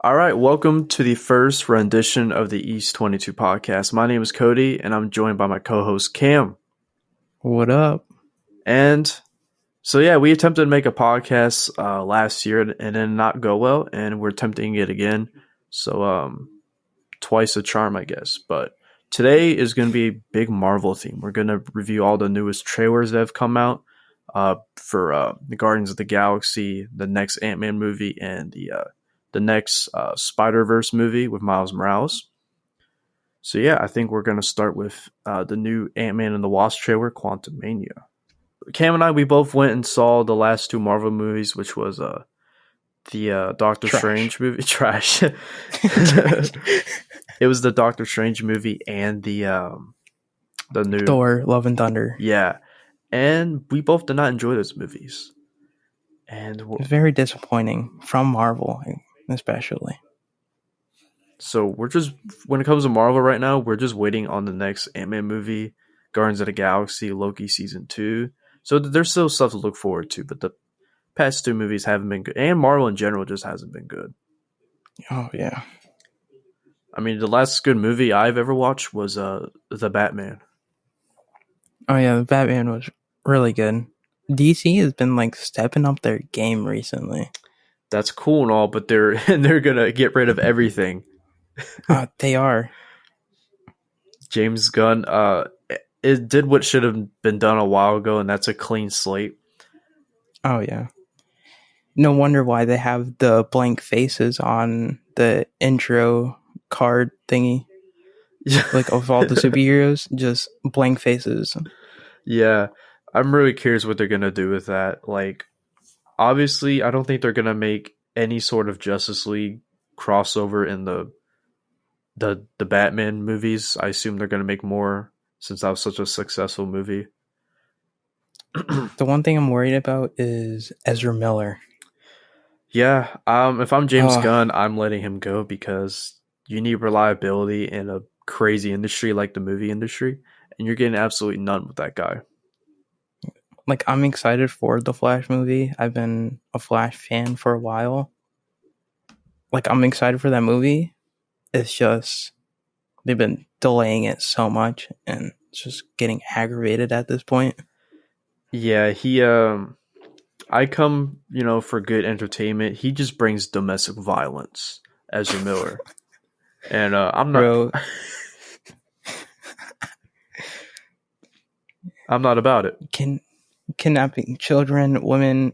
All right, welcome to the first rendition of the East 22 podcast. My name is Cody, and I'm joined by my co-host Cam. What up? And so, yeah, we attempted to make a podcast last year and then not go well, and we're attempting it again. So, twice a charm, I guess. But today is going to be a big Marvel theme. We're going to review all the newest trailers that have come out for the Guardians of the Galaxy, the next Ant-Man movie, and the next Spider-Verse movie with Miles Morales. So yeah, I think we're going to start with the new Ant-Man and the Wasp trailer, Quantumania. Cam and I, we both went and saw the last two Marvel movies, which was the Doctor Strange movie. Trash. It was the Doctor Strange movie and the new Thor, Love and Thunder. Yeah. And we both did not enjoy those movies. And it was very disappointing from Marvel, especially. So we're just, when it comes to Marvel right now, we're just waiting on the next Ant-Man movie, Guardians of the Galaxy, Loki Season 2. So there's still stuff to look forward to, but the past two movies haven't been good. And Marvel in general just hasn't been good. Oh, yeah. I mean, the last good movie I've ever watched was The Batman. Oh, yeah, The Batman was really good. DC has been, stepping up their game recently. That's cool and all, but they're gonna get rid of everything. They are. James Gunn, it did what should have been done a while ago, and that's a clean slate. Oh yeah. No wonder why they have the blank faces on the intro card thingy. Of all the superheroes, just blank faces. Yeah, I'm really curious what they're gonna do with that. Obviously, I don't think they're gonna make any sort of Justice League crossover in the Batman movies. I assume they're gonna make more since that was such a successful movie. The one thing I'm worried about is Ezra Miller. Yeah, if I'm James Gunn, I'm letting him go because you need reliability in a crazy industry like the movie industry, and you're getting absolutely none with that guy. I'm excited for the Flash movie. I've been a Flash fan for a while. I'm excited for that movie. It's just they've been delaying it so much, and it's just getting aggravated at this point. Yeah, I come, for good entertainment. He just brings domestic violence, Ezra Miller. And I'm not Bro. I'm not about it. Kidnapping children, women,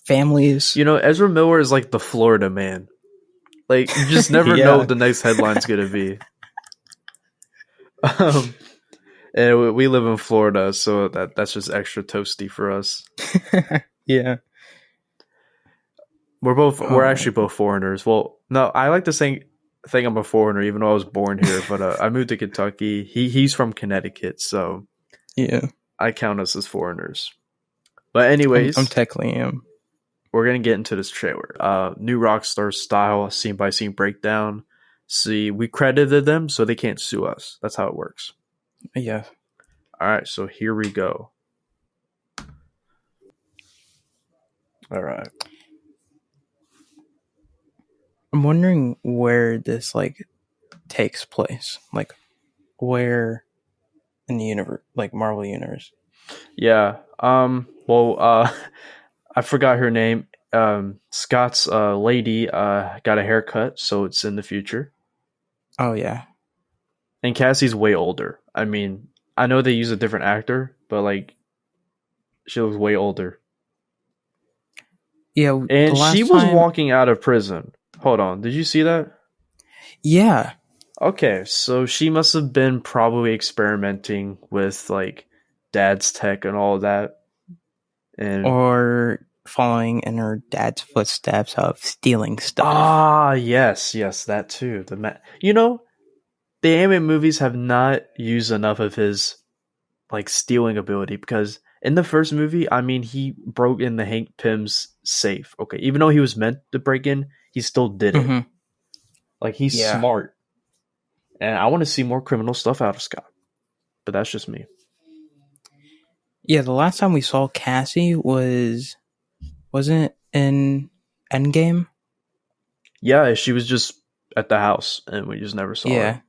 families. Ezra Miller is like the Florida man. You just never know what the next headline's gonna be. And we live in Florida, so that's just extra toasty for us. Yeah. We're actually both foreigners. Well, no, I like to think I'm a foreigner, even though I was born here. But I moved to Kentucky. He's from Connecticut, so yeah, I count us as foreigners. But anyways, I'm technically am. We're gonna get into this trailer. New Rockstar style scene by scene breakdown. See, we credited them, so they can't sue us. That's how it works. Yeah. All right, so here we go. All right. I'm wondering where this takes place. Where in the universe, Marvel universe. Yeah. Well, I forgot her name. Scott's lady got a haircut, so it's in the future. Oh yeah. And Cassie's way older. I mean, I know they use a different actor, but she looks way older. Yeah, and she was walking out of prison. Hold on, did you see that? Yeah. Okay, so she must have been probably experimenting with dad's tech and all of that, or following in her dad's footsteps of stealing stuff. Ah, yes, that too. The anime movies have not used enough of his stealing ability, because in the first movie, I mean, he broke in the Hank Pym's safe. Okay, even though he was meant to break in, he still did it. Mm-hmm. He's smart. And I want to see more criminal stuff out of Scott. But that's just me. Yeah, the last time we saw Cassie wasn't it in Endgame? Yeah, she was just at the house, and we just never saw Yeah. her.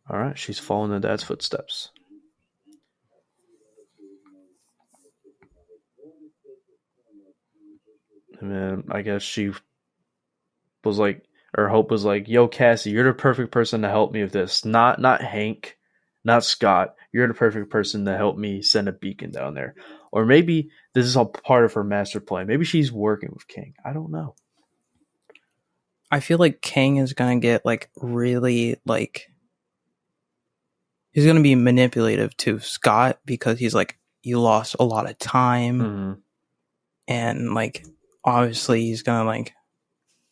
All right, she's following in Dad's footsteps. And then I guess she was like, or Hope was like, "Yo, Cassie, you're the perfect person to help me with this. Not Hank, not Scott. You're the perfect person to help me send a beacon down there." Or maybe this is all part of her master plan. Maybe she's working with King. I don't know. I feel like King is gonna get like really like he's gonna be manipulative to Scott because he's like, you lost a lot of time, Mm-hmm. and like obviously he's gonna like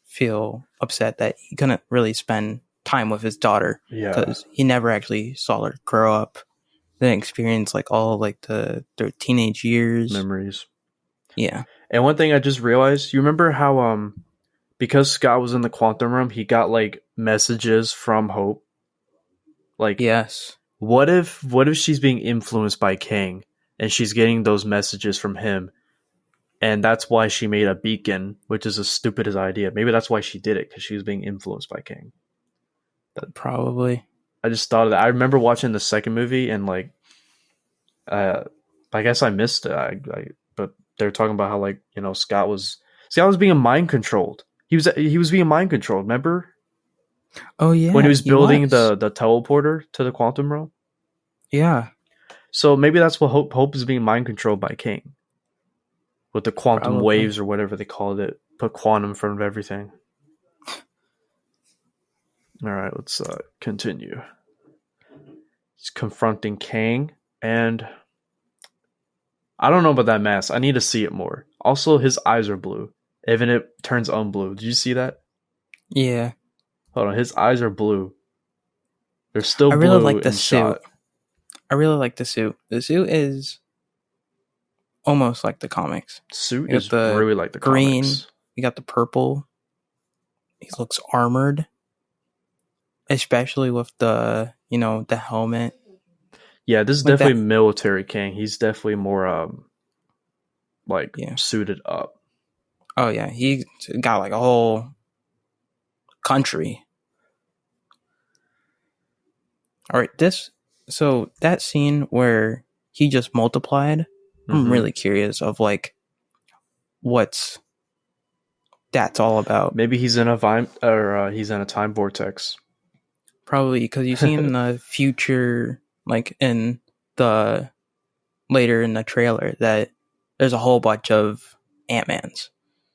feel upset that he couldn't really spend time with his daughter Yeah, because he never actually saw her grow up, then experience like all like their teenage years. memories. Yeah. And one thing I just realized, you remember how because Scott was in the quantum realm, he got like messages from Hope. Like, Yes. what if she's being influenced by King and she's getting those messages from him, and that's why she made a beacon, which is as stupid as idea. Maybe that's why she did it, because she was being influenced by King. Probably. I just thought of that. I remember watching the second movie and like, I guess I missed it. But they're talking about how like Scott was being mind controlled. He was being mind controlled. Remember Oh yeah. when he was building was. the teleporter to the quantum realm? Yeah. So maybe that's what Hope is being mind controlled by King with the quantum Probably. waves or whatever they called it. Put quantum in front of everything. All right, let's continue. He's confronting Kang, and I don't know about that mask. I need to see it more. Also, his eyes are blue. Even it turns unblue. Did you see that? Yeah. Hold on, his eyes are blue. They're still I blue really like the in suit. shot. I really like the suit. The suit is almost like the comics. Suit You got is the really like the green. comics. You got the purple. He looks armored, especially with the the helmet. Yeah, this is Like definitely that. military Kang. He's definitely more like Yeah. suited up. Oh yeah, he got like a whole country. All right, so that scene where he just multiplied, I'm Mhm. really curious of like what's that's all about. Maybe he's in he's in a time vortex. Probably because you see in the future, like in the later in the trailer, that there's a whole bunch of Ant-Mans,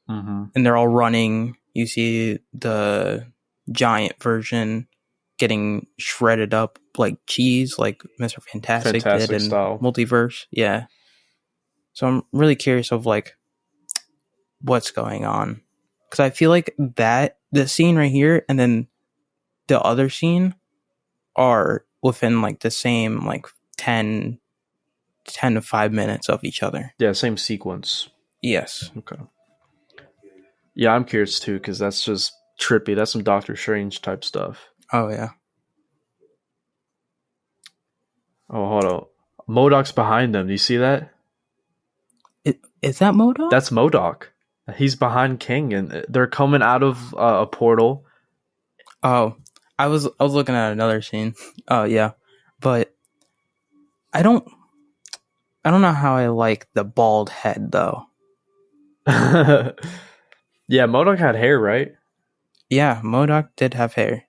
Mm-hmm. and they're all running. You see the giant version getting shredded up like cheese, like Mr. Fantastic did in style. Multiverse. Yeah. So I'm really curious of like what's going on, because I feel like that the scene right here and then the other scene are within like the same like 10 to 5 minutes of each other. Yeah, same sequence. Yes. Okay. Yeah, I'm curious too, because that's just trippy. That's some Doctor Strange type stuff. Oh yeah. Oh, hold on. MODOK's behind them. Do you see that? Is that MODOK? That's MODOK. He's behind King, and they're coming out of a portal. Oh, I was looking at another scene. Oh yeah, but I don't know how I like the bald head though. Yeah, MODOK had hair, right? Yeah, MODOK did have hair.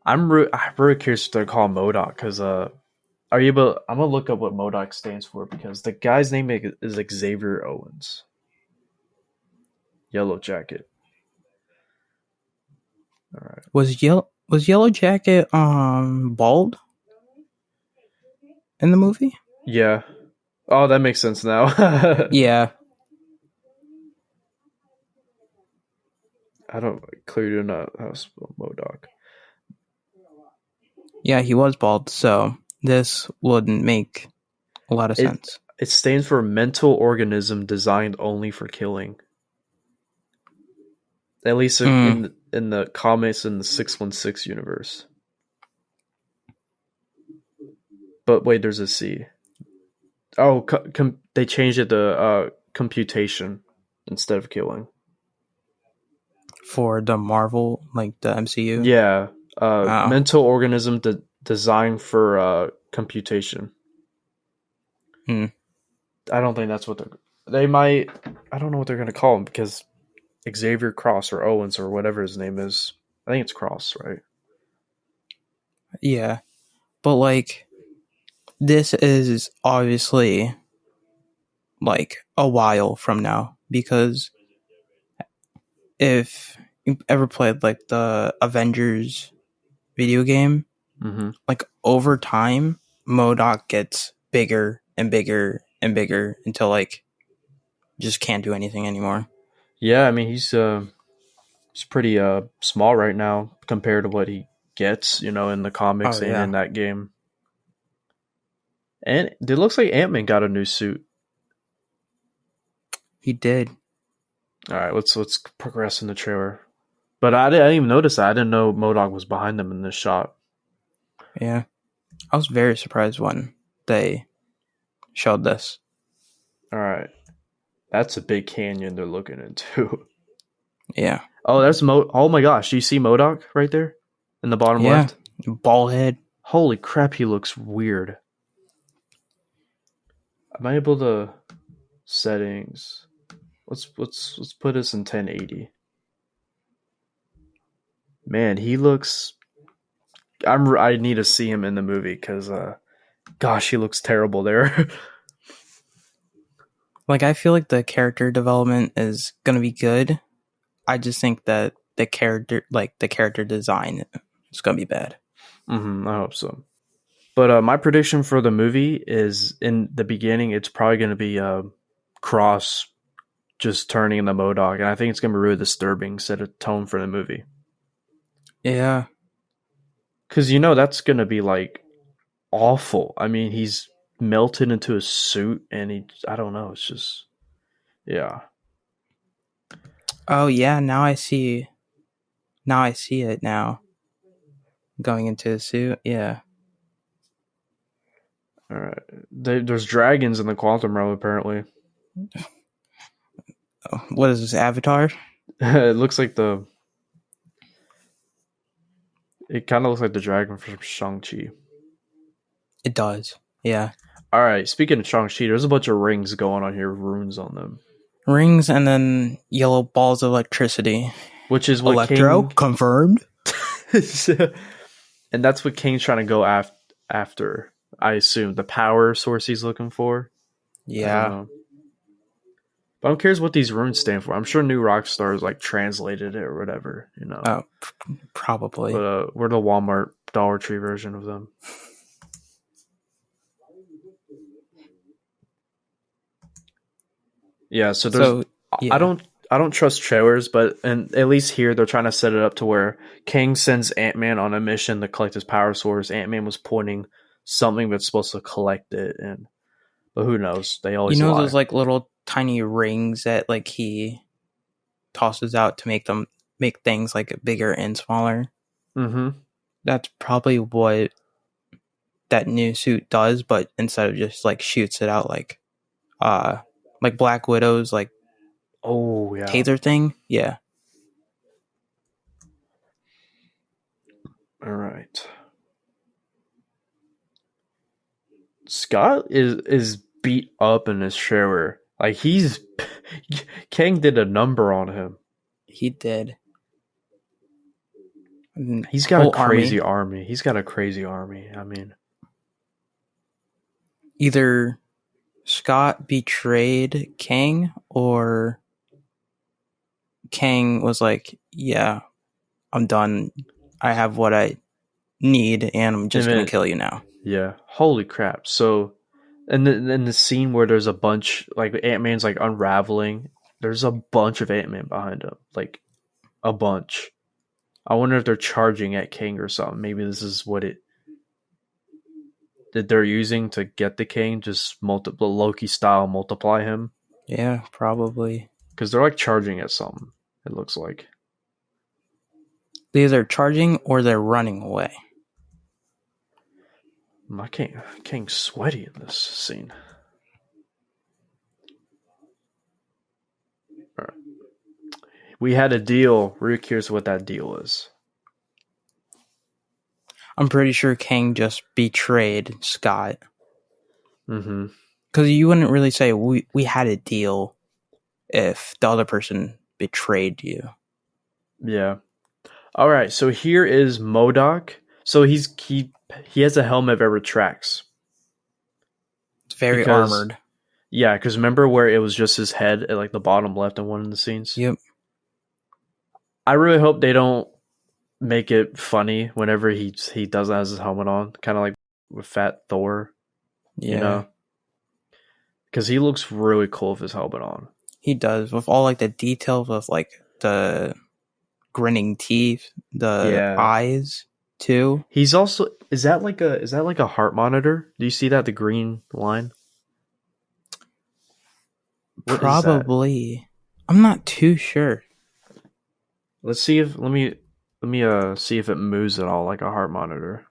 I'm really curious what they call MODOK, because are you able? I'm gonna look up what MODOK stands for, because the guy's name is Xavier Owens. Yellow Jacket. All right. Was Yellow Jacket bald in the movie? Yeah. Oh, that makes sense now. Yeah. I don't clearly know how to spell MODOK. Yeah, he was bald, so this wouldn't make a lot of sense. It stands for mental organism designed only for killing. At least in the comics in the 616 universe. But wait, there's a C. Oh, they changed it to computation. instead of killing. For the Marvel, like the MCU. Yeah, Oh, mental organism designed for computation. Hmm. I don't think that's what they might. I don't know what they're gonna call him because Xavier Cross or Owens or whatever his name is. I think it's Cross, right? Yeah, but like this is obviously like a while from now, because if you ever played like the Avengers video game, Mm-hmm. like over time, MODOK gets bigger and bigger and bigger until like just can't do anything anymore. Yeah, I mean he's pretty small right now compared to what he gets, in the Oh comics and yeah, in that game. And it looks like Ant-Man got a new suit. he did. All right, let's progress in the trailer. But I didn't even notice that. I didn't know MODOK was behind them in this shot. Yeah, I was very surprised when they showed this. All right, that's a big canyon they're looking into. Yeah, Oh, that's Oh my gosh, do you see MODOK right there in the bottom yeah, left? ball head. Holy crap, he looks weird. Am I able to settings? Let's put this in 1080. Man, he looks. I need to see him in the movie because, gosh, he looks terrible there. Like I feel like the character development is gonna be good. I just think that the character design is gonna be bad. I hope so. But my prediction for the movie is in the beginning, it's probably going to be Cross just turning into MODOK, and I think it's going to be really disturbing, set a tone for the movie. Yeah, Because that's going to be like awful. I mean, he's melted into a suit, and I don't know, it's just, yeah. oh yeah, now I see it now. Going into the suit, yeah. All right. There's dragons in the quantum realm, apparently. Oh, what is this, Avatar? It looks like it kind of looks like the dragon from Shang-Chi. It does. Yeah. All right, speaking of Shang-Chi, there's a bunch of rings going on here, runes on them. Rings and then yellow balls of electricity. Which is what Electro confirmed. And that's what King's trying to go after, I assume. The power source he's looking for. Yeah. But I'm curious what these runes stand for. I'm sure New Rockstar like translated it or whatever, Oh, probably. But we're the Walmart Dollar Tree version of them. Yeah, so yeah. I don't trust trailers, but at least here they're trying to set it up to where Kang sends Ant-Man on a mission to collect his power source. Ant-Man was pointing something that's supposed to collect it, but who knows? They always lie. Those like little tiny rings that like he tosses out to make things like bigger and smaller. Mm-hmm. That's probably what that new suit does, but instead of just like shoots it out like Black Widow's like taser thing. Yeah. All right. Scott is beat up in this trailer. Like Kang did a number on him. He did. He's got a crazy army. He's got a crazy army. I mean, either Scott betrayed Kang or Kang was like, yeah, I'm done. I have what I need and I'm just going to kill you now. Yeah. Holy crap. So and in the scene where there's a bunch, like Ant-Man's like unraveling, there's a bunch of Ant-Man behind him. Like a bunch. I wonder if they're charging at Kang or something. Maybe this is what that they're using to get the Kang, just multiple Loki style multiply him. Yeah, probably. Because they're like charging at something, it looks like. They're either charging or they're running away. My Kang's sweaty in this scene. we had a deal. We're curious what that deal is. I'm pretty sure Kang just betrayed Scott. Mm-hmm. Because you wouldn't really say we had a deal if the other person betrayed you. Yeah. All right. So here is MODOK. So he has a helmet that retracts. It's very armored. Yeah, because remember where it was just his head at like the bottom left in one of the scenes? Yep. I really hope they don't make it funny whenever he does has his helmet on, kind of like with Fat Thor. Yeah. You know, because he looks really cool with his helmet on. He does, with all like the details of like the grinning teeth, the eyes too. He's also is that like a heart monitor? Do you see that, the green line? What probably. I'm not too sure. Let's see if let me see if it moves at all like a heart monitor.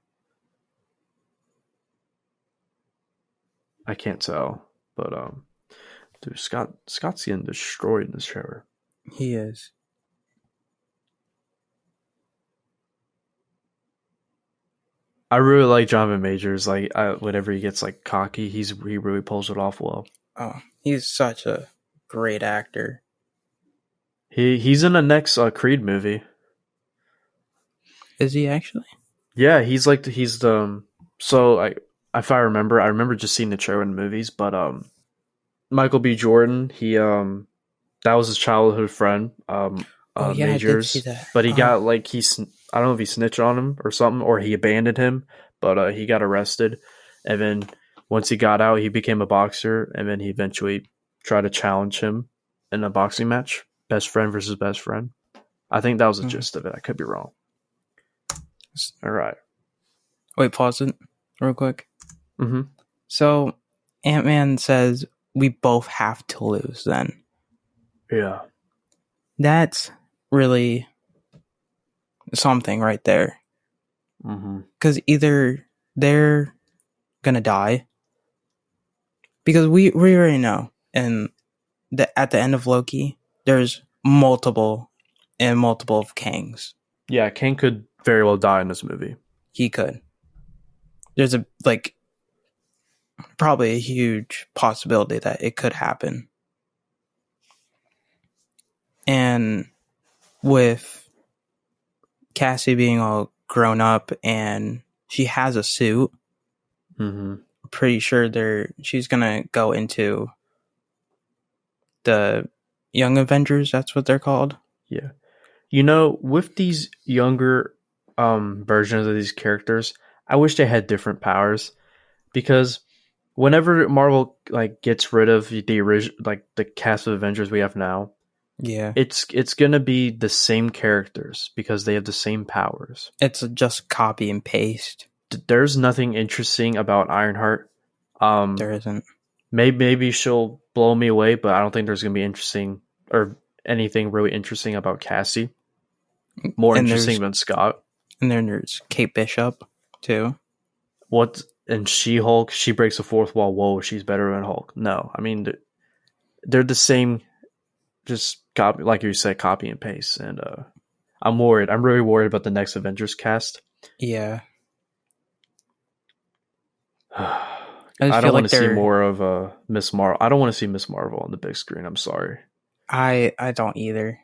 I can't tell, but dude, Scott's getting destroyed in this trailer. He is. I really like Jonathan Majors. Like, whenever he gets like cocky, he really pulls it off well. Oh, he's such a great actor. He's in the next Creed movie. Is he actually? Yeah, he's the so if I remember just seeing the trailer in the movies, but Michael B. Jordan, he that was his childhood friend, Majors, I did see that. But he got like I don't know if he snitched on him or something, or he abandoned him, but he got arrested, and then once he got out, he became a boxer, and then he eventually tried to challenge him in a boxing match, best friend versus best friend. I think that was the gist of it. I could be wrong. All right. Wait, pause it real quick. Mm-hmm. So Ant-Man says we both have to lose then. Yeah. That's really something right there. Because either they're going to die, because we already know at the end of Loki, there's multiple of Kangs. Yeah, Kang could very well die in this movie. He could. There's probably a huge possibility that it could happen. And with Cassie being all grown up and she has a suit, pretty sure she's gonna go into the Young Avengers. That's what they're called. Yeah. You know, with these younger versions of these characters, I wish they had different powers, because whenever Marvel like gets rid of the original, like the cast of Avengers we have now, yeah, it's gonna be the same characters because they have the same powers. It's just copy and paste. There's nothing interesting about Ironheart. There isn't. Maybe she'll blow me away, but I don't think there's gonna be interesting or anything really interesting about Cassie. More interesting than Scott. And then there's Kate Bishop too. And She-Hulk, she breaks the fourth wall. Whoa, she's better than Hulk. No, I mean they're the same. Just copy, like you said, copy and paste. And I'm worried. I'm really worried about the next Avengers cast. Yeah. I don't want to see more of Miss Marvel. I don't want to see Miss Marvel on the big screen. I'm sorry. I don't either.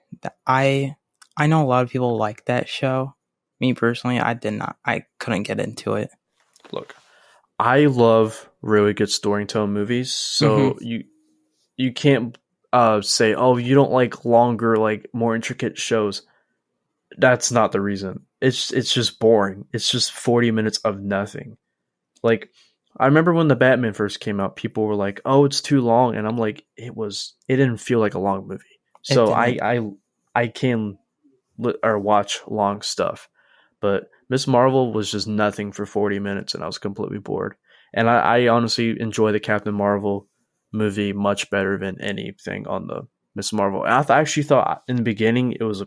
I know a lot of people like that show. Me personally, I did not. I couldn't get into it. Look, I love really good storytelling movies. So you can't say, oh, you don't like longer, like more intricate shows. That's not the reason. It's just boring. It's just 40 minutes of nothing. Like, I remember when the Batman first came out, people were like, oh, it's too long. And I'm like, it didn't feel like a long movie. So I can watch long stuff. But Miss Marvel was just nothing for 40 minutes, and I was completely bored. And I honestly enjoy the Captain Marvel movie much better than anything on the Miss Marvel. And I actually thought in the beginning it was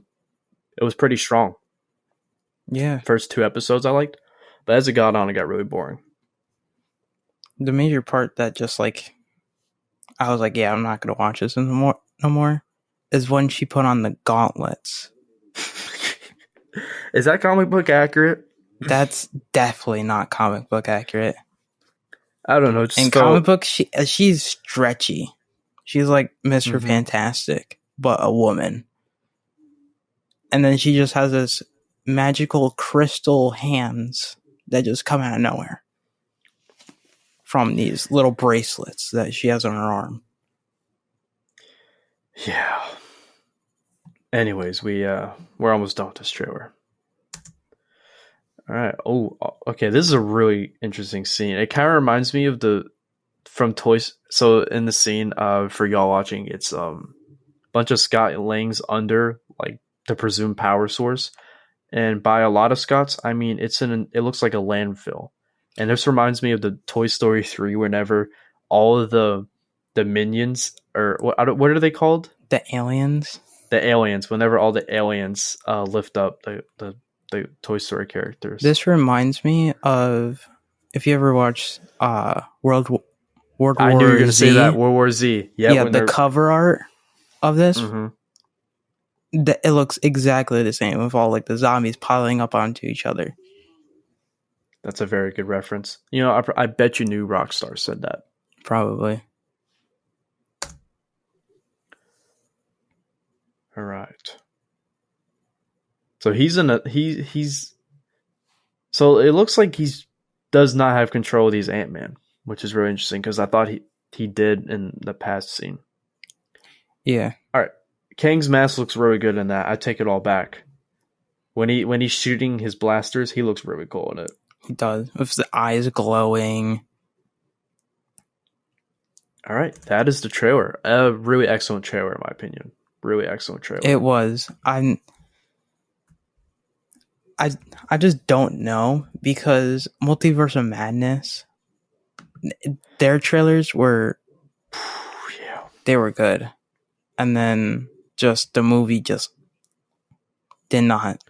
pretty strong. Yeah. First 2 episodes I liked. But as it got on, it got really boring. The major part that just like I was like, yeah, I'm not gonna watch this no more, is when she put on the gauntlets. Is that comic book accurate? That's definitely not comic book accurate. I don't know. Just In comic books, she's stretchy. She's like Mr. Mhm. Fantastic, but a woman. And then she just has this magical crystal hands that just come out of nowhere from these little bracelets that she has on her arm. Yeah. Anyways, we're almost done with this trailer. All right. Oh, okay. This is a really interesting scene. It kind of reminds me of from Toys. So in the scene, for y'all watching, it's a bunch of Scotlings under like the presumed power source, and by a lot of Scots, I mean it looks like a landfill. And this reminds me of the Toy Story 3, whenever all of the minions, or what are they called? The aliens. The aliens. Whenever all the aliens lift up the Toy Story characters. This reminds me of, if you ever watched World War I knew you were going to Z. say that, World War Z. Yeah, the cover art of this, it looks exactly the same with all like the zombies piling up onto each other. That's a very good reference. You know, I bet you knew Rockstar said that. Probably. All right. So he's so it looks like does not have control of these Ant-Man, which is really interesting because I thought he did in the past scene. Yeah. All right. Kang's mask looks really good in that. I take it all back. When he's shooting his blasters, he looks really cool in it. He does, with the eyes glowing. All right, that is the trailer. A really excellent trailer, in my opinion. Really excellent trailer. It was. I just don't know, because Multiverse of Madness, their trailers were, yeah, they were good, and then just the movie just did not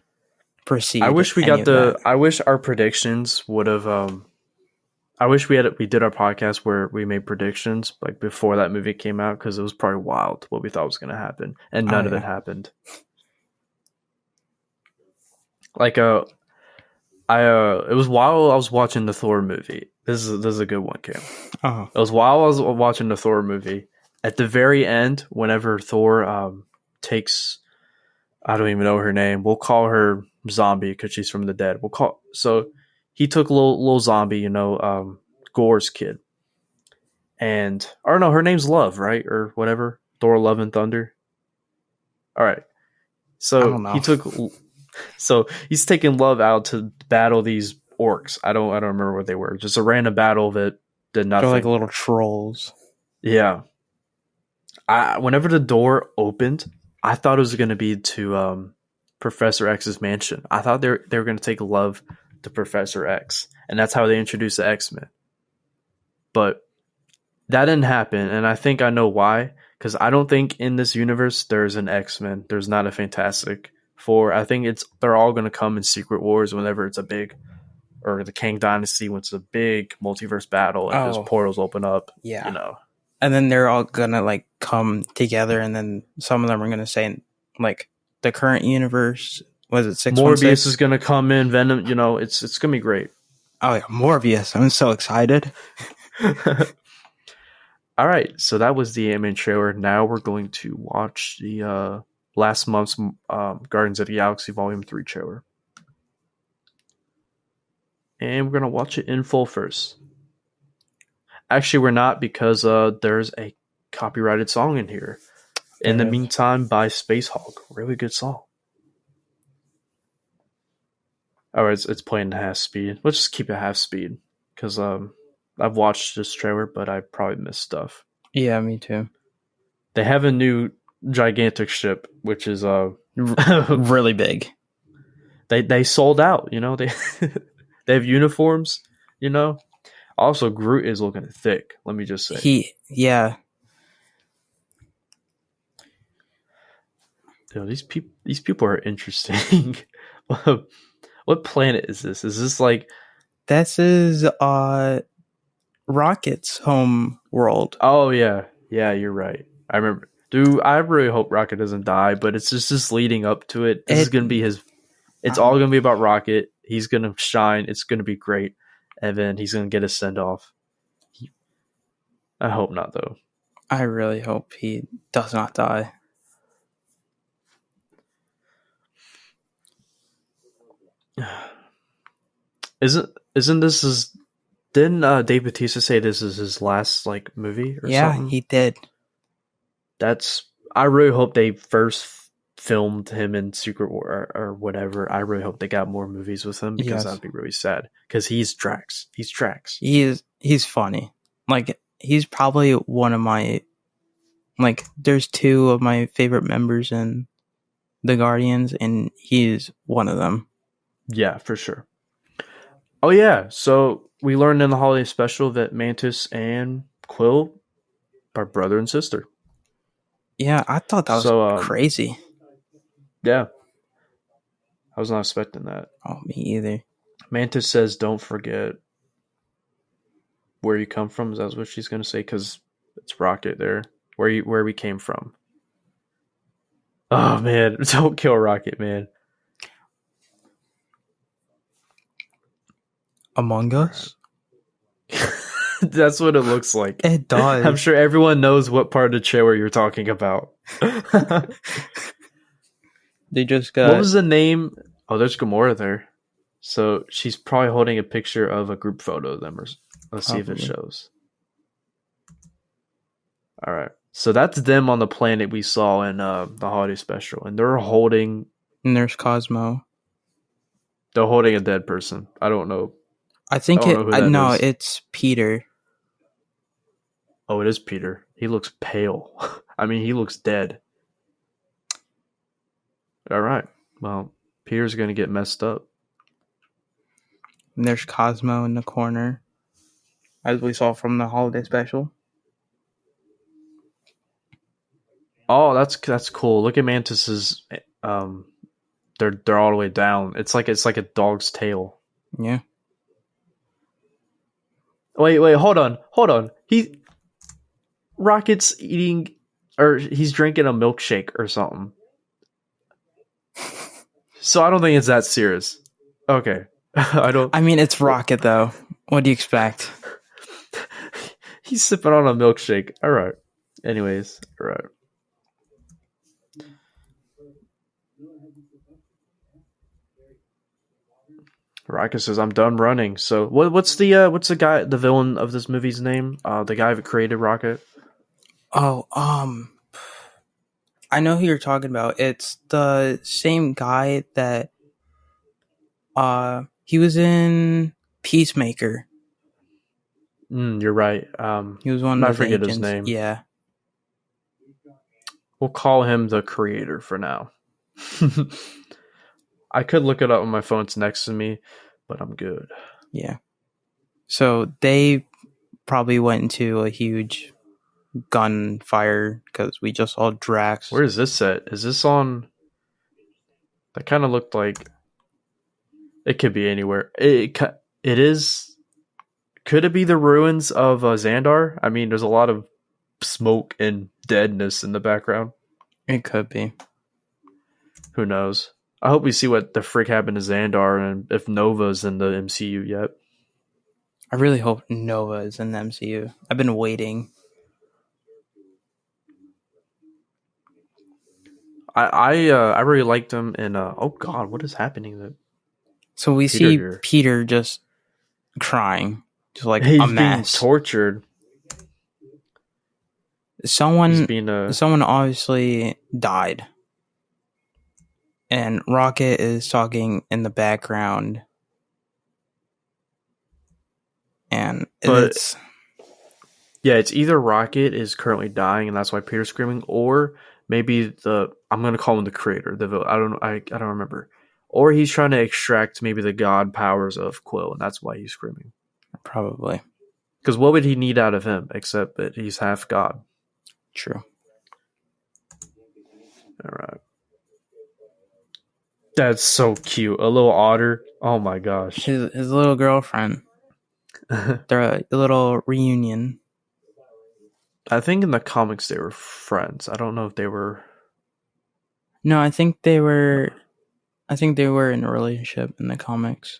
proceed. I wish I wish our predictions would have. I wish we did our podcast where we made predictions like before that movie came out, because it was probably wild what we thought was going to happen, and none of it happened. Like it was while I was watching the Thor movie. This is a good one, Cam. Oh. It was while I was watching the Thor movie. At the very end, whenever Thor takes, I don't even know her name. We'll call her Zombie because she's from the dead. So he took little Zombie, Gore's kid, and or no, her name's Love, right, or whatever. Thor, Love and Thunder. All right, so he's taking Love out to battle these orcs. I don't remember what they were. Just a random battle that did nothing. They're like little trolls. Yeah. Whenever the door opened, I thought it was going to be to Professor X's mansion. I thought they were going to take Love to Professor X, and that's how they introduced the X-Men. But that didn't happen, and I think I know why. Because I don't think in this universe there's an X-Men. There's not a Fantastic Four. I think they're all going to come in Secret Wars whenever it's a big, or the Kang Dynasty when it's a big multiverse battle and those portals open up. Yeah, and then they're all gonna like come together, and then some of them are gonna say like the current universe. Was it 616? Morbius is gonna come in. Venom. It's gonna be great. Oh yeah, Morbius! I'm so excited. All right, so that was the Ant-Man trailer. Now we're going to watch the last month's Guardians of the Galaxy Volume 3 trailer. And we're going to watch it in full first. Actually, we're not, because there's a copyrighted song in here. In the Meantime by Space Hog. Really good song. All right, it's playing half speed. Let's just keep it half speed, because I've watched this trailer, but I probably missed stuff. Yeah, me too. They have a new gigantic ship, which is really big. They sold out. They they have uniforms. Also, Groot is looking thick. Let me just say. Yeah. These people are interesting. What planet is this? Is this like? This is Rocket's home world. Oh yeah, you're right. I remember Dude, I really hope Rocket doesn't die, but it's just leading up to it. This is gonna be his. It's all gonna be about Rocket. He's gonna shine. It's gonna be great, and then he's gonna get a send off. I hope not, though. I really hope he does not die. Isn't this his? Didn't Dave Bautista say this is his last like movie or something? He did. I really hope they first filmed him in Secret War or whatever. I really hope they got more movies with him because that'd be really sad. Because he's Drax. He's funny. Like, he's probably one of my, like, there's two of my favorite members in the Guardians, and he's one of them. Yeah, for sure. Oh yeah, so we learned in the holiday special that Mantis and Quill are brother and sister. Yeah, I thought that was crazy. Yeah. I was not expecting that. Oh, me either. Mantis says, don't forget where you come from. Is that what she's going to say? Because it's Rocket there. Where we came from. Oh, man. Don't kill Rocket, man. Among Us? That's what it looks like. It does. I'm sure everyone knows what part of the trailer you're talking about. They just got... What was the name? Oh, there's Gamora there. So she's probably holding a picture of a group photo of them. Let's see if it shows. All right. So that's them on the planet we saw in the holiday special. And they're holding... And there's Cosmo. They're holding a dead person. I don't know. I think it's Peter. Oh, it is Peter. He looks pale. I mean, he looks dead. All right. Well, Peter's going to get messed up. And there's Cosmo in the corner, as we saw from the holiday special. Oh, that's cool. Look at Mantis's. They're all the way down. It's like a dog's tail. Yeah. Wait, hold on. Rocket's eating, or he's drinking a milkshake or something. So I don't think it's that serious. Okay. I mean, it's Rocket, though. What do you expect? He's sipping on a milkshake. All right. Anyways, all right. Rocket says, "I'm done running." So, what's the villain of this movie's name? The guy who created Rocket. Oh, I know who you're talking about. It's the same guy that, he was in Peacemaker. You're right. He was one of the agents. His name. Yeah. We'll call him the creator for now. I could look it up on my phone. It's next to me, but I'm good. Yeah. So they probably went into a huge gunfire because we just saw Drax. Where is this set? Is this on? That kind of looked like it could be anywhere. It is. Could it be the ruins of Xandar? I mean, there's a lot of smoke and deadness in the background. It could be. Who knows? I hope we see what the frick happened to Xandar and if Nova's in the MCU yet. I really hope Nova is in the MCU. I've been waiting. I really liked him in oh god, what is happening? So we see Peter just crying, just like a mess, being tortured. Someone obviously died. And Rocket is talking in the background. It's either Rocket is currently dying and that's why Peter's screaming, or maybe I'm gonna call him the creator, the villain. I don't remember. Or he's trying to extract maybe the god powers of Quill, and that's why he's screaming. Probably. Because what would he need out of him except that he's half god? True. All right. That's so cute. A little otter. Oh my gosh. His little girlfriend. They're a little reunion. I think in the comics they were friends. I don't know if they were. No, I think they were. I think they were in a relationship in the comics.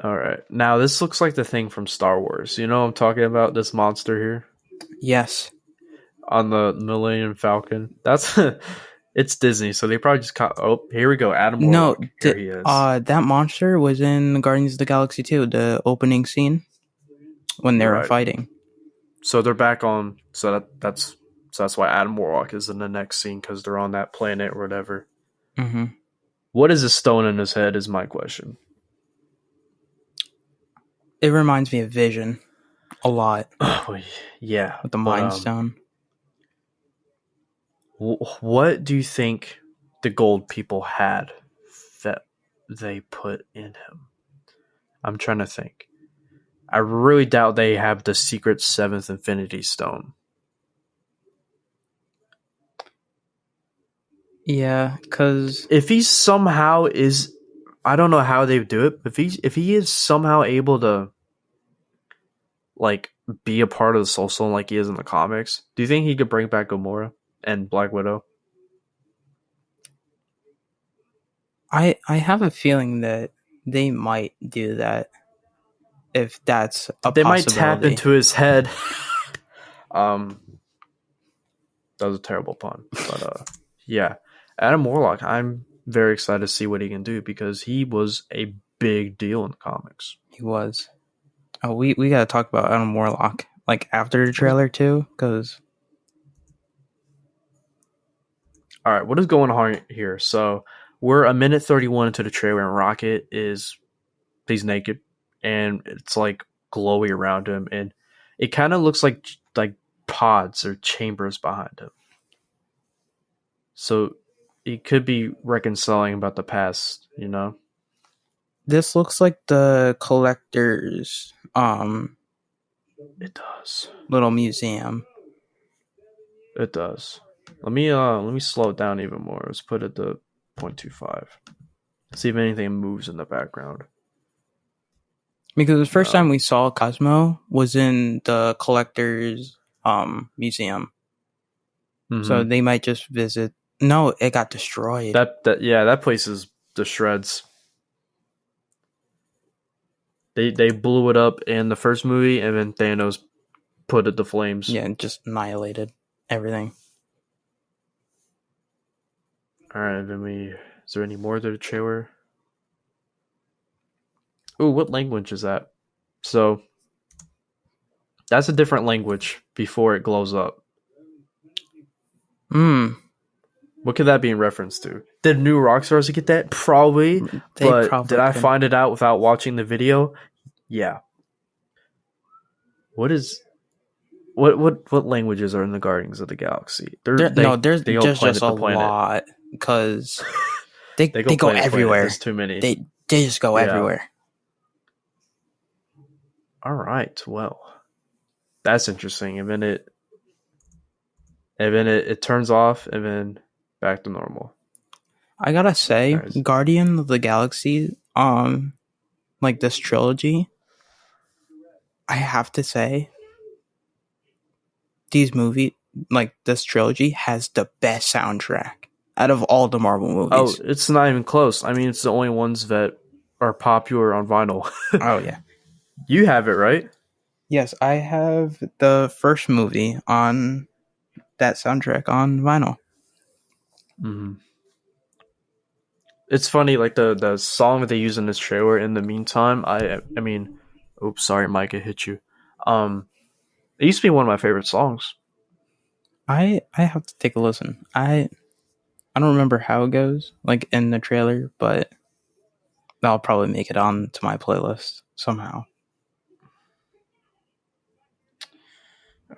All right. Now this looks like the thing from Star Wars. You know what I'm talking about? This monster here Yes. on the Millennium Falcon. That's it's Disney, so they probably just caught. Oh, here we go. Adam No, Warlock. Here he is. that monster was in Guardians of the Galaxy 2, the opening scene when they were Right. fighting. So they're back on. So that's why Adam Warlock is in the next scene, because they're on that planet or whatever. Mm-hmm. What is a stone in his head? Is my question. It reminds me of Vision a lot Oh, yeah, with the but, Mind Stone. What do you think the gold people had that they put in him? I'm trying to think. I really doubt they have the secret 7th Infinity Stone. Yeah, because If he somehow is, I don't know how they would do it, but if he is somehow able to, like, be a part of the Soul Stone like he is in the comics, do you think he could bring back Gamora and Black Widow? I have a feeling that they might do that if that's a They might possibility. tap into his head. That was a terrible pun, but yeah, Adam Warlock. I'm very excited to see what he can do because he was a big deal in the comics. He was. Oh, we gotta talk about Adam Warlock like after the trailer too, because All right, what is going on here? So we're a minute 31 into the trailer, and Rocket he's naked, and it's like glowy around him, and it kind of looks like pods or chambers behind him. So he could be reconciling about the past, you know. this looks like the collector's It does. little museum. It does. Let me slow it down even more. Let's put it to 0.25. See if anything moves in the background. Because the first No. time we saw Cosmo was in the collector's museum. Mhm. So they might just visit. No, it got destroyed. that place is the shreds. They blew it up in the first movie, and then Thanos put it to flames. Yeah, it just annihilated everything. All right, then is there any more to the trailer? Ooh, what language is that? So that's a different language before it glows up. What could that be in reference to? Did New Rockstars get that? Probably. But did I find it out without watching the video? Yeah. What languages are in the Guardians of the Galaxy? There's just a lot because they go everywhere. There's too many. They just go everywhere. All right. Well, that's interesting. And then it turns off, and then back to normal. I gotta say, Guardian of the Galaxy, like this trilogy, I have to say, this trilogy has the best soundtrack out of all the Marvel movies. Oh, it's not even close. I mean, it's the only ones that are popular on vinyl. Oh, yeah. You have it, right? Yes, I have the first movie on that soundtrack on vinyl. Mm-hmm. It's funny, like the song that they use in this trailer. In the meantime, I mean, oops, sorry, Mike, I hit you. It used to be one of my favorite songs. I have to take a listen. I don't remember how it goes, like in the trailer, but I'll probably make it on to my playlist somehow.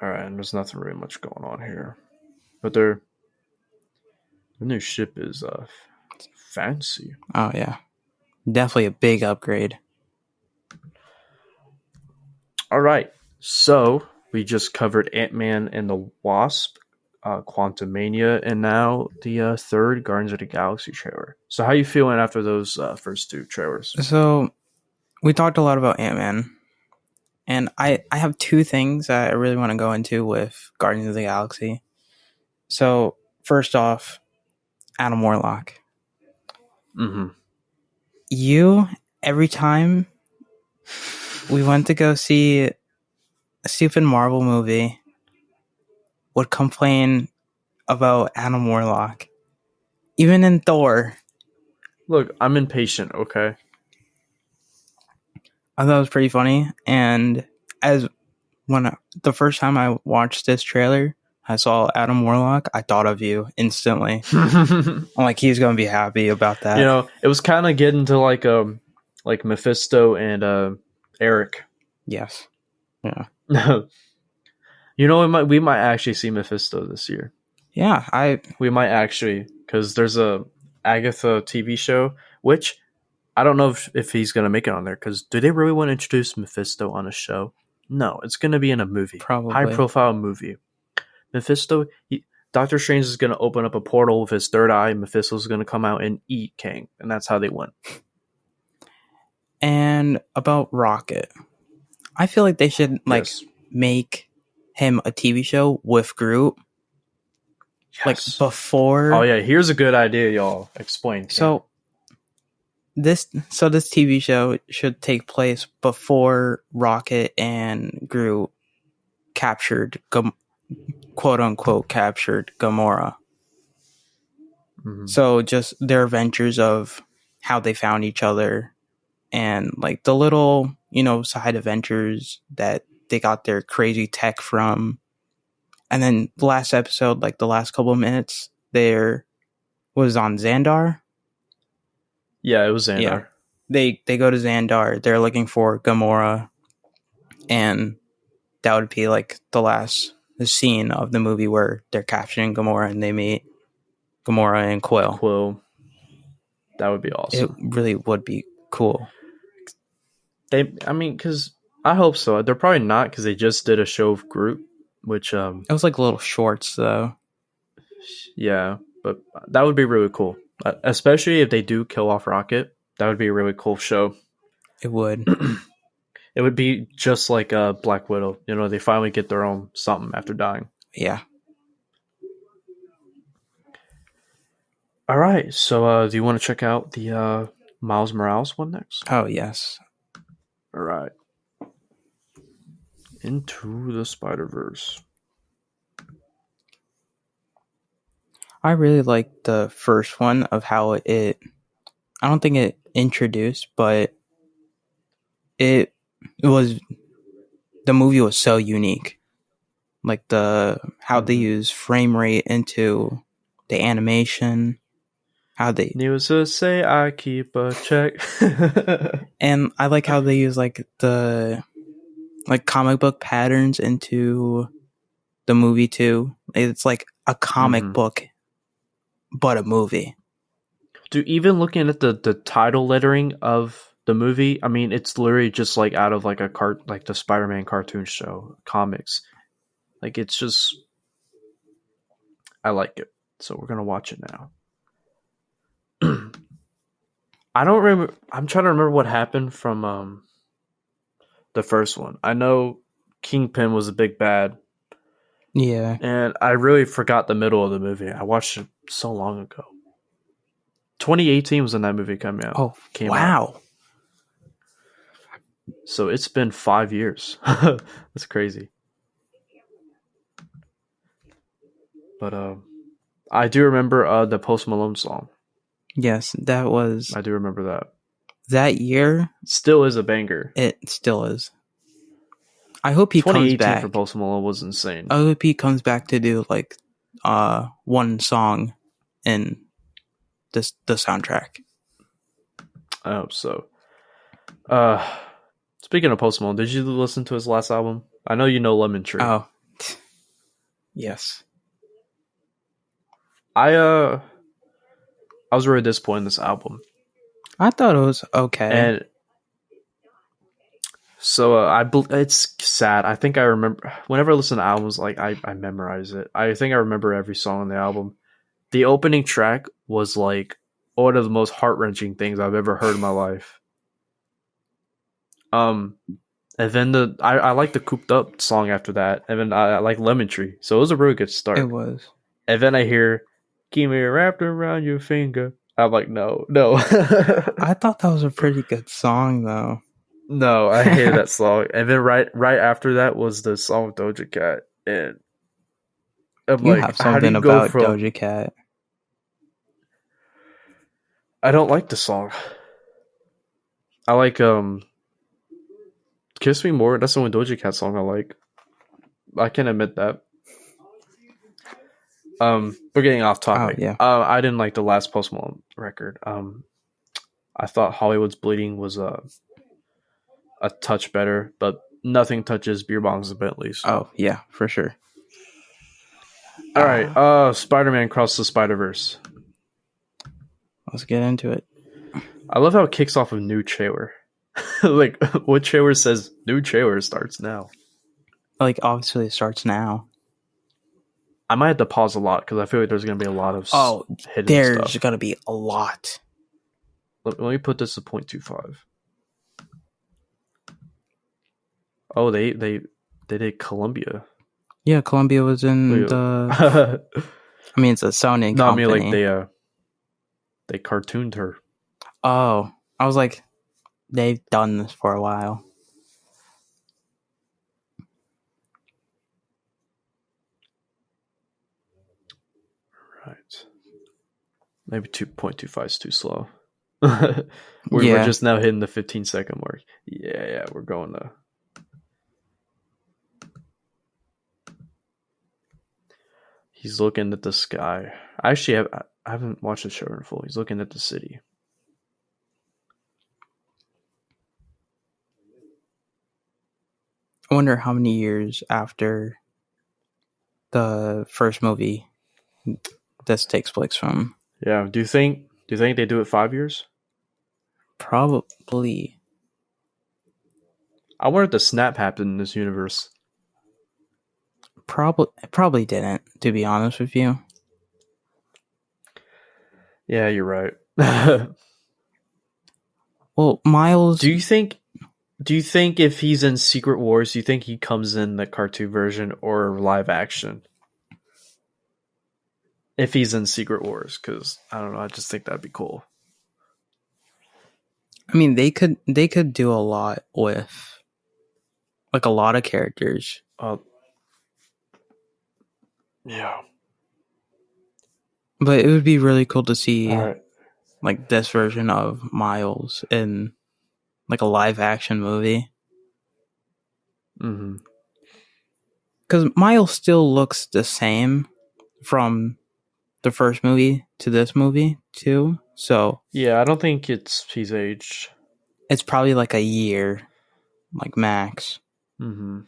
All right, and there's nothing really much going on here, but their new ship is fancy. Oh yeah, definitely a big upgrade. All right, so we just covered Ant-Man and the Wasp, Quantumania, and now the third Guardians of the Galaxy trailer. So how you feeling after those first two trailers? So we talked a lot about Ant-Man, And I have two things that I really want to go into with Guardians of the Galaxy. So, first off, Adam Warlock. Mm-hmm. You, every time we went to go see a stupid Marvel movie, would complain about Adam Warlock. Even in Thor. Look, I'm impatient, okay? I thought it was pretty funny. And the first time I watched this trailer, I saw Adam Warlock, I thought of you instantly. I'm like, he's gonna be happy about that. You know, it was kind of getting to like Mephisto and Eric. Yes. Yeah. You know, we might actually see Mephisto this year. Yeah, we might actually, because there's a Agatha TV show, which I don't know if he's gonna make it on there. Because do they really want to introduce Mephisto on a show? No, it's gonna be in a movie, probably high profile movie. Mephisto, Doctor Strange is gonna open up a portal with his third eye. Mephisto's gonna come out and eat Kang, and that's how they went. And about Rocket, I feel like they should make him a TV show with Groot. Yes. Like before. Oh yeah, here's a good idea, y'all. Explain. So this TV show should take place before Rocket and Groot captured, quote unquote, captured Gamora. Mm-hmm. So just their adventures of how they found each other, and like the little, side adventures that they got their crazy tech from. And then the last episode, like the last couple of minutes, there was on Xandar. Yeah, it was Xandar. Yeah. They go to Xandar. They're looking for Gamora, and that would be like the scene of the movie where they're capturing Gamora and they meet Gamora and Quill. That would be awesome. It really would be cool. Because I hope so. They're probably not, because they just did a show of Groot. Which it was like little shorts though. Yeah, but that would be really cool, especially if they do kill off Rocket. That would be a really cool show. It would. It would be just like Black Widow. They finally get their own something after dying. Yeah. All right. So, do you want to check out the Miles Morales one next? Oh yes. All right. Into the Spider-Verse. I really liked the first one of how I don't think it introduced, but the movie was so unique. Like how they use frame rate into the animation, how they news to say I keep a check. And I like how they use like the comic book patterns into the movie too. It's like a comic book, but a movie. Dude, even looking at the title lettering of the movie, it's literally just like out of like like the Spider-Man cartoon show, comics. Like it's just, I like it. So we're gonna watch it now. I don't remember. I'm trying to remember what happened from the first one. I know Kingpin was a big bad. Yeah. And I really forgot the middle of the movie. I watched it so long ago. 2018 was when that movie came out. Wow. So it's been 5 years. That's crazy. But I do remember the Post Malone song. Yes, that was... I do remember that. That year... Still is a banger. It still is. I hope he comes back. 2018 for Post Malone was insane. I hope he comes back to do like one song in the soundtrack. I hope so. Speaking of Post Malone, did you listen to his last album? I know you know Lemon Tree. Oh, yes. I was really disappointed in this album. I thought it was okay. And so it's sad. I think I remember whenever I listen to albums, like I memorize it. I think I remember every song on the album. The opening track was like one of the most heart-wrenching things I've ever heard in my life. And then I like the Cooped Up song after that. And then I like Lemon Tree. So it was a really good start. It was. And then I hear, "Keep me wrapped around your finger." I'm like, no. I thought that was a pretty good song, though. No, I hated that song. And then right after that was the song with Doja Cat. And I'm You like, have how do something you go about from... Doja Cat. I don't like the song. I like Kiss Me More. That's the only Doja Cat song I like. I can admit that. We're getting off topic. Oh, yeah. I didn't like the last Post Malone record. I thought Hollywood's Bleeding was a touch better, but nothing touches Beer Bongs and Bentleys. Oh, yeah, for sure. All right. Spider-Man Across the Spider-Verse. Let's get into it. I love how it kicks off with new trailer. Like, what trailer says new trailer starts now? Like, obviously, it starts now. I might have to pause a lot because I feel like there's going to be a lot of hidden there's stuff. going to be a lot. Let me put this to 0.25. Oh, they did Columbia. Yeah, Columbia was in the... I mean, it's a Sony company. No, I mean, like, they cartooned her. Oh, I was like, they've done this for a while. Right. Maybe 2.25 is too slow. We're just now hitting the 15-second mark. Yeah, we're going to... He's looking at the sky. I haven't watched the show in full. He's looking at the city. I wonder how many years after the first movie this takes place from. Yeah. Do you think they do it 5 years? Probably. I wonder if the snap happened in this universe. Probably didn't, to be honest with you. Yeah, you're right. Well, Miles... Do you think if he's in Secret Wars, do you think he comes in the cartoon version or live action? If he's in Secret Wars, because I don't know, I just think that'd be cool. I mean, they could do a lot with, like, a lot of characters. Yeah. But it would be really cool to see, right, like, this version of Miles in, like, a live action movie. Mm-hmm. Because Miles still looks the same from the first movie to this movie, too. So... Yeah, I don't think he's aged. It's probably like a year, like, max. Mm-hmm.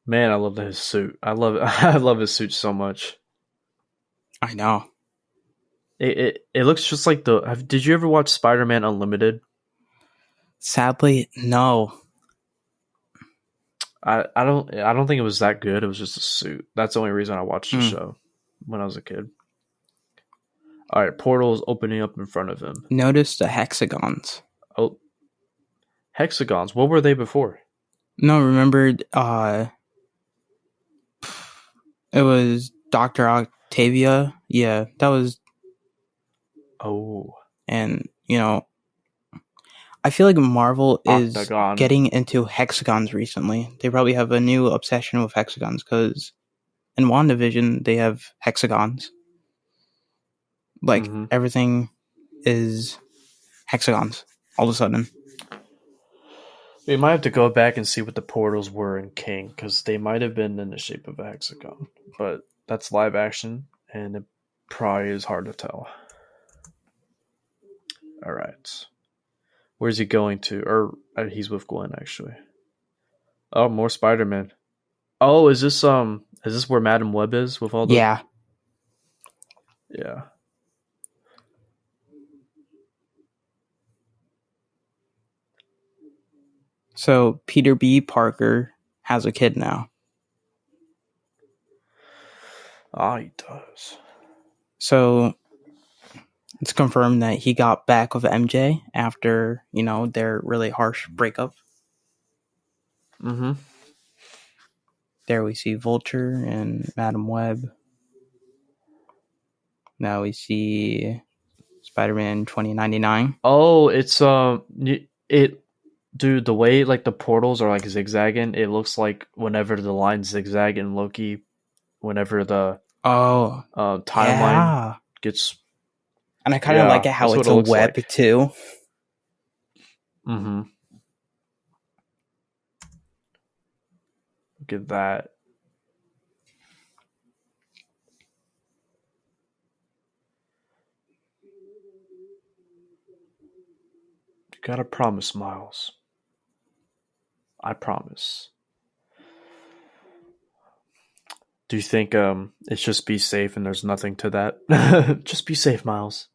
Man, I love his suit. I love his suit so much. I know. It looks just like did you ever watch Spider-Man Unlimited? Sadly, no. I don't think it was that good. It was just a suit. That's the only reason I watched the show when I was a kid. All right, portals opening up in front of him. Notice the hexagons. Oh, hexagons. What were they before? No, remember, it was Dr. Octavia. Yeah, that was... Oh. And, you know, I feel like Marvel is Octagon. getting into hexagons recently. They probably have a new obsession with hexagons because in WandaVision, they have hexagons. Like, everything is hexagons all of a sudden. We might have to go back and see what the portals were in King, because they might have been in the shape of a hexagon. But that's live action, and it probably is hard to tell. All right. Where's he going to? Or he's with Gwen, actually. Oh, more Spider-Man. Oh, is this where Madam Web is with all the... Yeah. Yeah. So Peter B. Parker has a kid now. Ah, he does. So It's confirmed that he got back with MJ after, their really harsh breakup. Mm-hmm. There we see Vulture and Madam Web. Now we see Spider-Man 2099. Oh, it's dude, the way like the portals are like zigzagging, it looks like whenever the lines zigzag in Loki, whenever the timeline Yeah. gets. And I kind of like it how it's a web like. too. Mm-hmm. Look at that. You gotta promise, Miles. I promise. Do you think it's just be safe and there's nothing to that? Just be safe, Miles.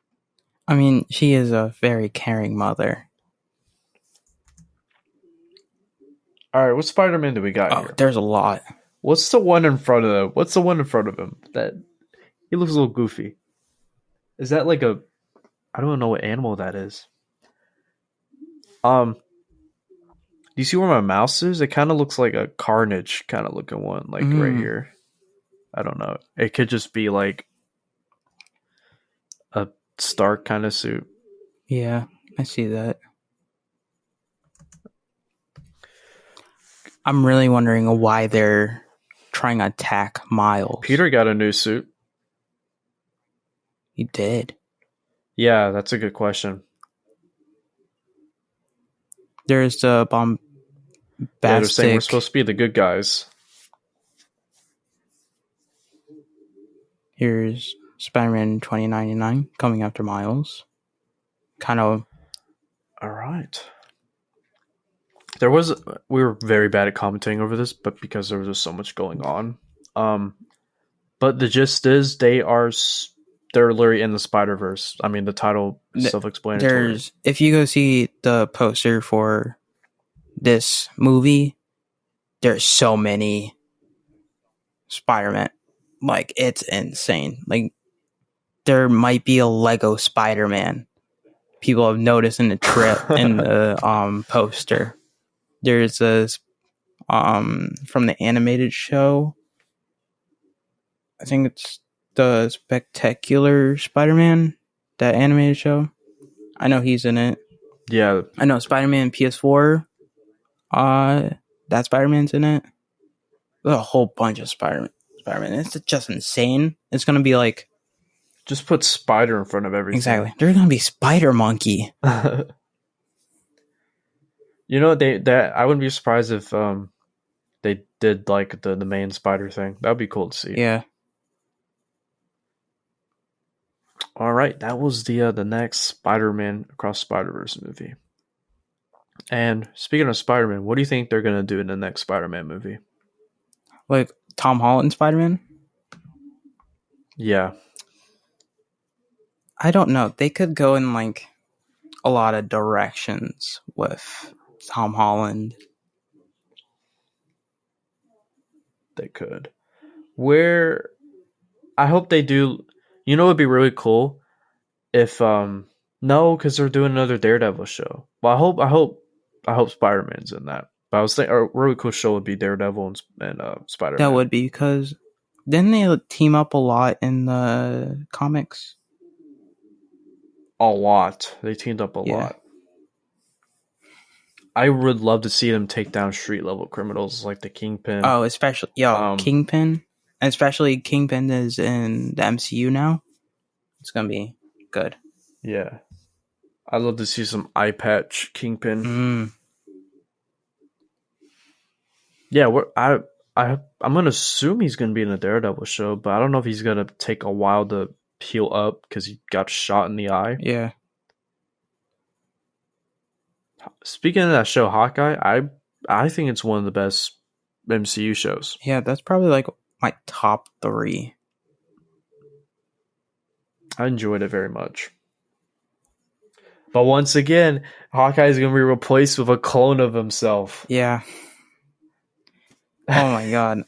I mean, she is a very caring mother. All right, what Spider-Man do we got here? There's a lot. What's the one in front of him? What's the one in front of him? That he looks a little goofy. Is that like a? I don't know what animal that is. Do you see where my mouse is? It kind of looks like a Carnage kind of looking one, like right here. I don't know. It could just be like a Stark kind of suit. Yeah, I see that. I'm really wondering why they're trying to attack Miles. Peter got a new suit. He did. Yeah, that's a good question. There's the bombastic. Yeah, they're saying we're supposed to be the good guys. Here's Spider-Man 2099 coming after Miles. Kind of. All right. We were very bad at commenting over this, but because there was just so much going on. But the gist is they're literally in the Spider-Verse. I mean, the title is self-explanatory. If you go see the poster for this movie, there's so many Spider-Man. Like, it's insane. Like, there might be a Lego Spider-Man. People have noticed in the poster. There's this from the animated show. I think it's the Spectacular Spider-Man, that animated show. I know he's in it. Yeah. I know Spider-Man PS4. That Spider-Man's in it. There's a whole bunch of Spider-Man. It's just insane. It's gonna be like, just put Spider in front of everything. Exactly. There's gonna be Spider Monkey. You know, I wouldn't be surprised if they did like the main Spider thing. That would be cool to see. Yeah. All right, that was the next Spider-Man Across Spider-Verse movie. And speaking of Spider-Man, what do you think they're gonna do in the next Spider-Man movie? Like Tom Holland Spider-Man? Yeah. I don't know. They could go in like a lot of directions with Tom Holland. They could. I hope they do. You know, it'd be really cool if no, because they're doing another Daredevil show. Well, I hope Spider-Man's in that. But I was thinking a really cool show would be Daredevil and Spider-Man. That would be, because didn't they team up a lot in the comics? A lot. They teamed up a lot. I would love to see them take down street level criminals like the Kingpin. Oh, especially Kingpin. Especially Kingpin is in the MCU now. It's gonna be good. Yeah. I'd love to see some eye patch Kingpin. Yeah, I'm gonna assume he's gonna be in a Daredevil show, but I don't know if he's gonna take a while to heal up because he got shot in the eye. Yeah. Speaking of that show, Hawkeye, I think it's one of the best MCU shows. Yeah, that's probably like my top 3. I enjoyed it very much. But once again, Hawkeye is going to be replaced with a clone of himself. Yeah. Oh my god.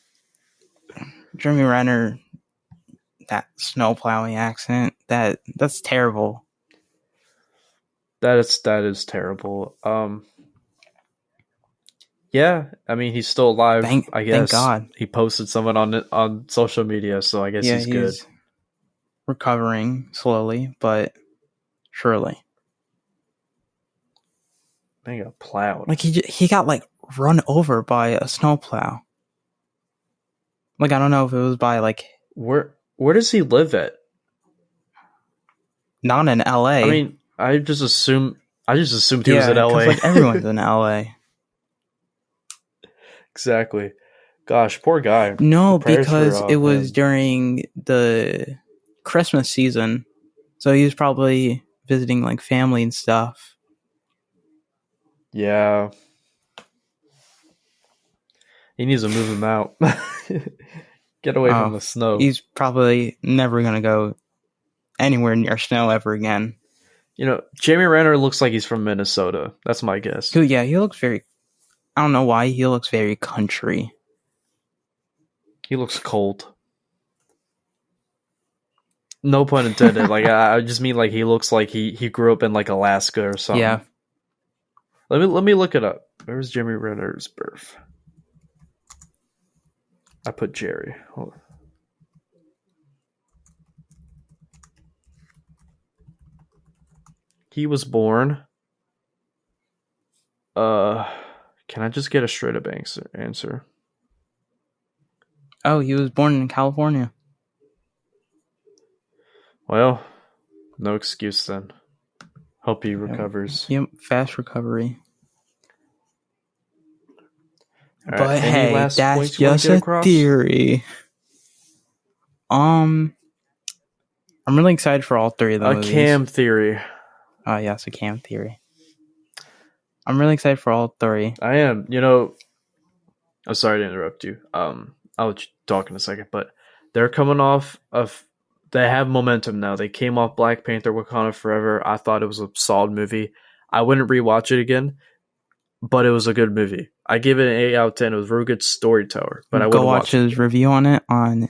Jeremy Renner, that snow plowing accent, that's terrible. that is terrible. Yeah, I mean he's still alive. I Thank guess God. he posted someone on social media, so I guess Yeah, he's good. he's recovering slowly, but surely. They got plowed. Like he got like run over by a snowplow. Like I don't know if it was by like Where does he live at? not in L.A. I mean, I just assumed he was in because LA. like everyone's in L.A. Exactly. Gosh, poor guy. No, Prayers for, because it was him. during the Christmas season, so he was probably visiting like family and stuff. Yeah. He needs to move him out. Get away from the snow. He's probably never gonna go anywhere near snow ever again. You know, Jeremy Renner looks like he's from Minnesota. That's my guess. So yeah, he looks very. I don't know why he looks very country. He looks cold. No pun intended. Like I just mean like he looks like he grew up in like Alaska or something. Yeah. Let me look it up. Where's Jeremy Renner's birth? I put Jerry. Hold on. He was born. Can I just get a straight up answer? Oh, he was born in California. Well, no excuse then. Hope he recovers. Yep, fast recovery. All But right, hey, that's just a theory. I'm really excited for all three of the movies. A Cam theory. Oh, yes, a Cam theory. I'm really excited for all three. I am. You know, I'm sorry to interrupt you. I'll let you talk in a second, but they're coming off of. They have momentum now. They came off Black Panther: Wakanda Forever. I thought it was a solid movie. I wouldn't rewatch it again, but it was a good movie. I give it an 8 out of 10. It was a very good storyteller. But I wouldn't watch his review on it on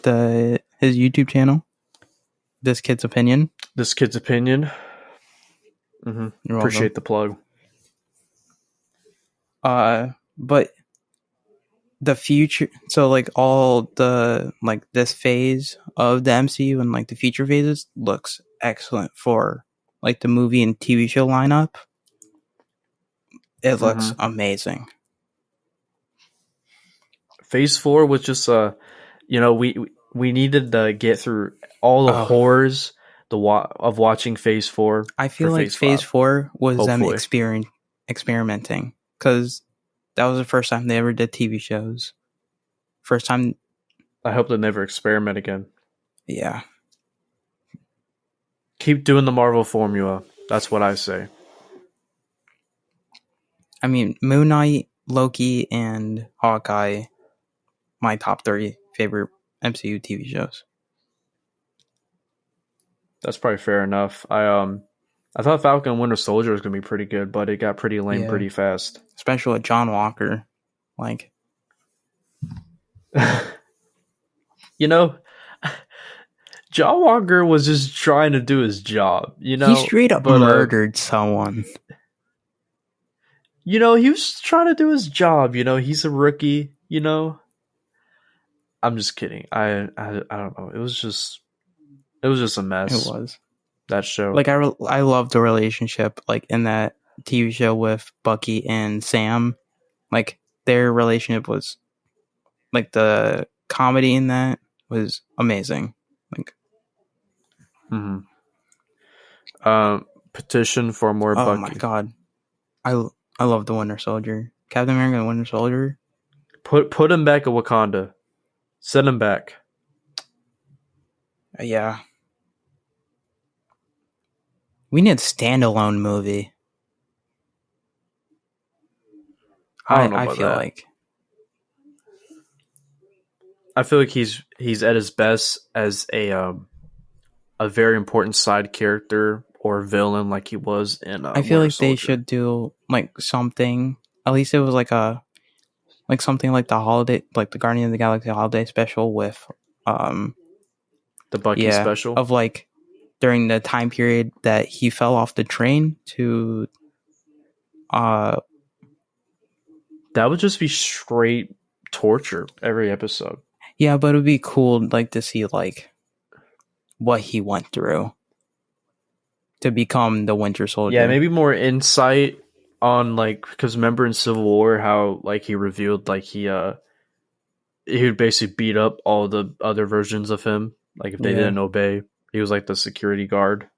his YouTube channel. This Kid's Opinion. This Kid's Opinion. Mm-hmm. Appreciate the plug. But the future, so like all the like this phase of the MCU and like the future phases looks excellent for like the movie and TV show lineup. It looks amazing. Phase 4 was just you know, we needed to get through all the horrors of watching Phase 4. I feel like Phase 4 was them experimenting, because that was the first time they ever did TV shows. First time. I hope they never experiment again. Yeah. Keep doing the Marvel formula. That's what I say. I mean, Moon Knight, Loki, and Hawkeye, my top 3 favorite MCU TV shows. That's probably fair enough. I thought Falcon and Winter Soldier was going to be pretty good, but it got pretty lame pretty fast. Especially with John Walker. Like, you know, John Walker was just trying to do his job, you know? He straight up murdered someone. You know, he was trying to do his job, you know? He's a rookie, you know? I'm just kidding. I don't know. It was just a mess. It was. That show. Like, I love the relationship, like, in that TV show with Bucky and Sam. Like, their relationship was, like, the comedy in that was amazing. Like, petition for more Bucky. Oh my god. I love the Winter Soldier. Captain America and Winter Soldier. Put him back at Wakanda. Send him back. Yeah. We need a standalone movie. I feel like. I feel like he's at his best as a very important side character or villain, like he was in. I feel like they should do like something. At least it was like something like the holiday, like the Guardian of the Galaxy holiday special with the Bucky special of like during the time period that he fell off the train to That would just be straight torture every episode. yeah, but it would be cool like to see like what he went through to become the Winter Soldier. Yeah, maybe more insight on like, because remember in Civil War how like he revealed like he would basically beat up all the other versions of him, like if they didn't obey. He was like the security guard.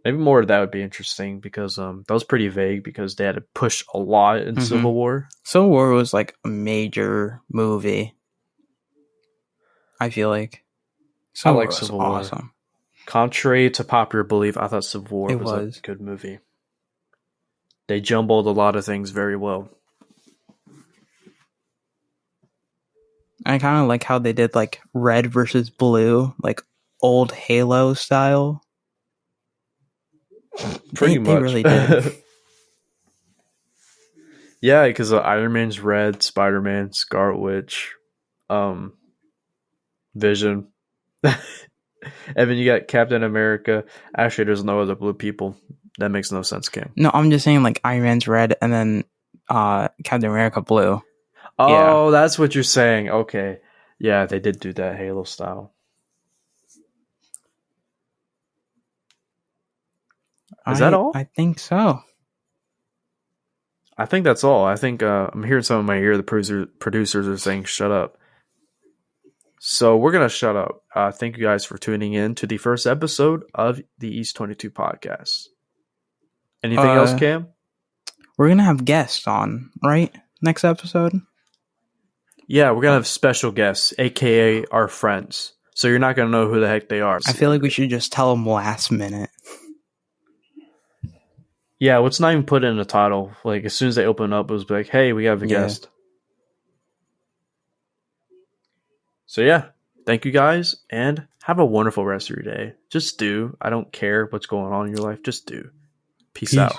Maybe more of that would be interesting because that was pretty vague because they had to push a lot in Civil War. Civil War was like a major movie. I feel like I like Civil War. Awesome. Contrary to popular belief, I thought Civil War was a good movie. They jumbled a lot of things very well. I kind of like how they did like red versus blue, like old Halo style. Pretty much. They really did. Yeah, because Iron Man's red, Spider-Man, Scarlet Witch, Vision. And then you got Captain America. Actually, there's no other blue people. That makes no sense, Cam. No, I'm just saying like Iron Man's red and then Captain America blue. Oh, that's what you're saying. Okay. Yeah, they did do that Halo style. Is that all? I think so. I think that's all. I think I'm hearing some in my ear. The producers are saying, shut up. So we're going to shut up. Thank you guys for tuning in to the first episode of the East 22 podcast. Anything else, Cam? We're going to have guests on, right? Next episode? Yeah, we're going to have special guests, a.k.a. our friends. So you're not going to know who the heck they are. I feel like we should just tell them last minute. Yeah, let's not even put it in the title. Like, as soon as they open up, it was like, hey, we have a guest. So, yeah, thank you guys, and have a wonderful rest of your day. Just do. I don't care what's going on in your life. Just do. Peace out.